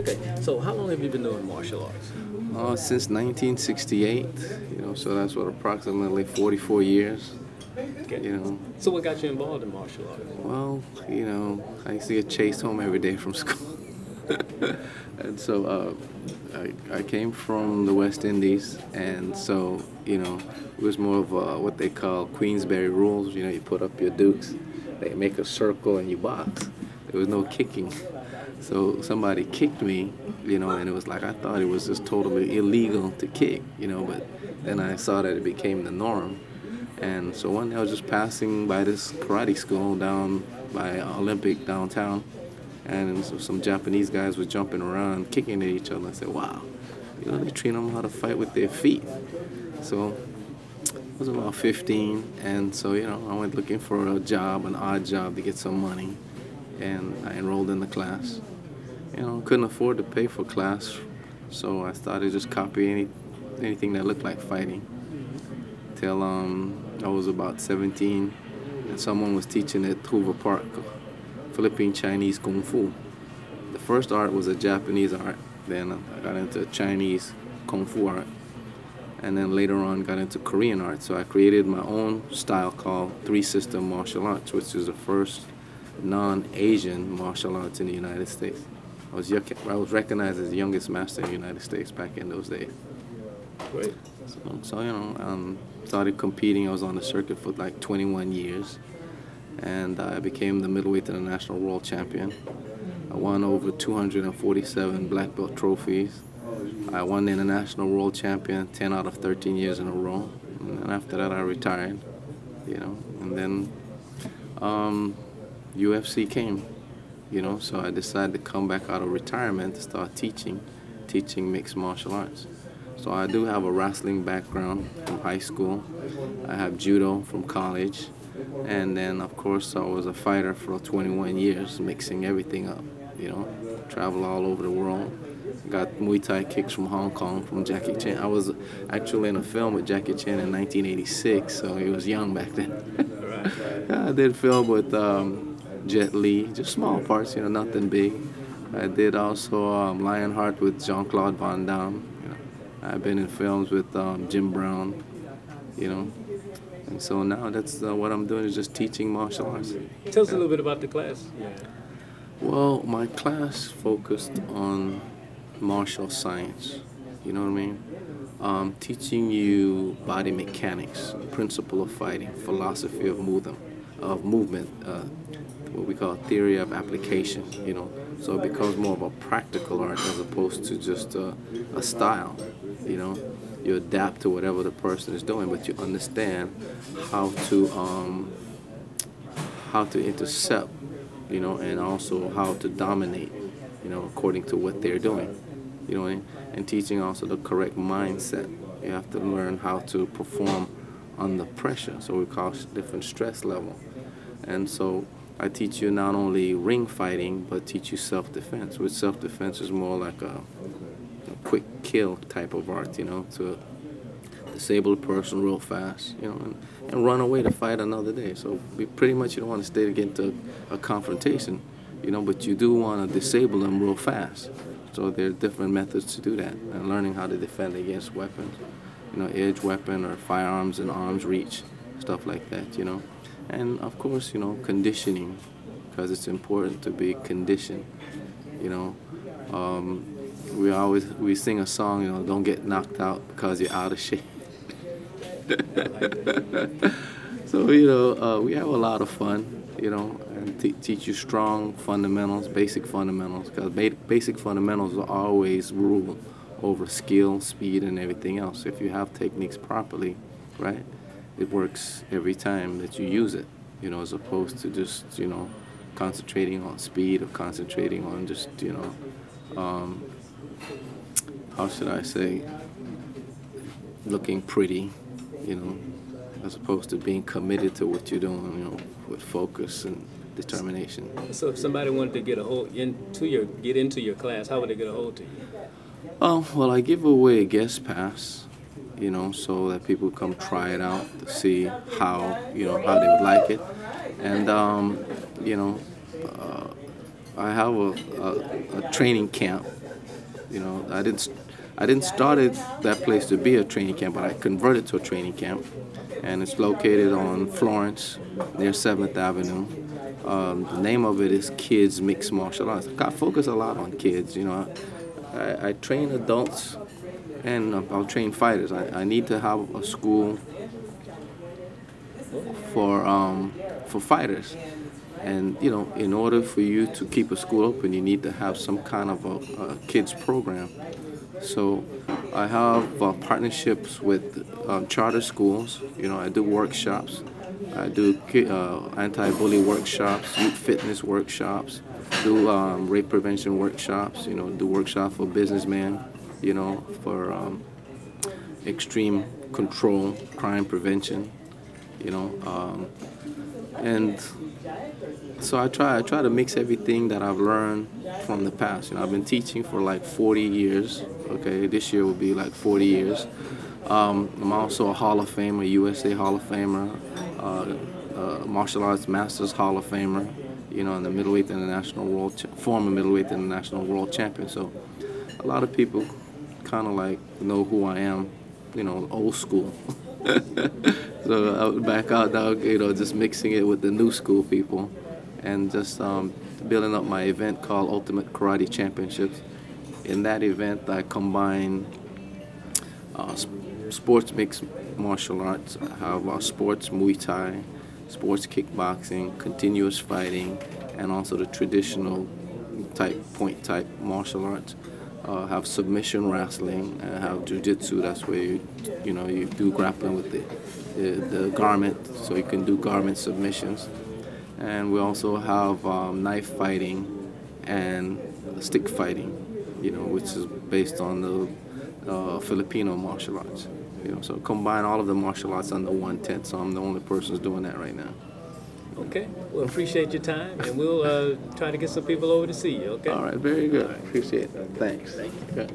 Okay, so how long have you been doing martial arts? Since 1968, so that's what, approximately 44 years, Okay. you know. So what got you involved in martial arts? Well, I used to get chased home every day from school. And so I came from the West Indies, and so, it was more of what they call Queensberry rules. You put up your dukes, they make a circle, and you box. There was no kicking. So somebody kicked me, and it was like I thought it was just totally illegal to kick, but then I saw that it became the norm. And so one day I was just passing by this karate school down by Olympic downtown, and so some Japanese guys were jumping around, kicking at each other. I said, wow, they train them how to fight with their feet. So I was about 15, and so, I went looking for a job, an odd job to get some money, and I enrolled in the class. Couldn't afford to pay for class, so I started just copying anything that looked like fighting. Till I was about 17, and someone was teaching at Hoover Park, Philippine Chinese Kung Fu. The first art was a Japanese art, then I got into Chinese Kung Fu art, and then later on got into Korean art. So I created my own style called Three System Martial Arts, which is the first non-Asian martial arts in the United States. I was recognized as the youngest master in the United States back in those days. Great. So started competing. I was on the circuit for like 21 years, and I became the middleweight international world champion. I won over 247 black belt trophies. I won the international world champion 10 out of 13 years in a row. And then after that, I retired, and then UFC came. So I decided to come back out of retirement to start teaching mixed martial arts. So I do have a wrestling background from high school. I have judo from college. And then, of course, I was a fighter for 21 years, mixing everything up, travel all over the world. Got Muay Thai kicks from Hong Kong from Jackie Chan. I was actually in a film with Jackie Chan in 1986, so he was young back then. I did film with Jet Li, just small parts, nothing big. I did also Lionheart with Jean-Claude Van Damme. I've been in films with Jim Brown, and so now that's what I'm doing is just teaching martial arts. Tell us a little bit about the class. Well, my class focused on martial science, you know what I mean? Teaching you body mechanics, principle of fighting, philosophy of movement, what we call theory of application, So it becomes more of a practical art as opposed to just a style, You adapt to whatever the person is doing, but you understand how to intercept, and also how to dominate, according to what they're doing, and teaching also the correct mindset. You have to learn how to perform under pressure, so we call different stress level. And so I teach you not only ring fighting, but teach you self-defense, which self-defense is more like a quick kill type of art, to disable a person real fast, and run away to fight another day. So pretty much you don't want to stay to get into a confrontation, but you do want to disable them real fast. So there are different methods to do that, and learning how to defend against weapons, edge weapon or firearms and arms reach, stuff like that, And of course, conditioning, because it's important to be conditioned, We sing a song, don't get knocked out because you're out of shape. So, we have a lot of fun, and teach you strong fundamentals, basic fundamentals, because basic fundamentals will always rule over skill, speed, and everything else. If you have techniques properly, right, it works every time that you use it, as opposed to just, concentrating on speed or concentrating on just, how should I say, looking pretty, as opposed to being committed to what you're doing, with focus and determination. So if somebody wanted to get into your class, how would they get a hold to you? Well, I give away a guest pass, so that people come try it out to see how, how they would like it. And, I have a training camp You know, I didn't start it, that place to be a training camp, but I converted to a training camp, and it's located on Florence near 7th Avenue. The name of it is Kids Mixed Martial Arts. I focus a lot on kids. You know, I train adults, and I'll train fighters. I need to have a school for fighters. And you know, in order for you to keep a school open, you need to have some kind of a kids program. So I have partnerships with charter schools. You know, I do workshops. I do anti-bully workshops, youth fitness workshops, do rape prevention workshops. You know, do workshops for businessmen. You know, for extreme control, crime prevention. You know, and so I try to mix everything that I've learned from the past. You know, I've been teaching for like 40 years. Okay, this year will be like 40 years. I'm also a Hall of Famer, USA Hall of Famer, Martial Arts Masters Hall of Famer. You know, and the middleweight international former middleweight international world champion. So a lot of people kind of like know who I am. You know, old school. So I would back out now, you know, just mixing it with the new school people, and just building up my event called Ultimate Karate Championships. In that event, I combine sports mixed martial arts. I have sports Muay Thai, sports kickboxing, continuous fighting, and also the traditional point type martial arts. Have submission wrestling, have jiu-jitsu. That's where you do grappling with the garment, so you can do garment submissions. And we also have knife fighting and stick fighting, you know, which is based on the Filipino martial arts. You know, so combine all of the martial arts under one tent. So I'm the only person who's doing that right now. Okay. Well, appreciate your time, and we'll try to get some people over to see you. Okay. All right. Very good. Appreciate that. Thanks. Thank you. Okay.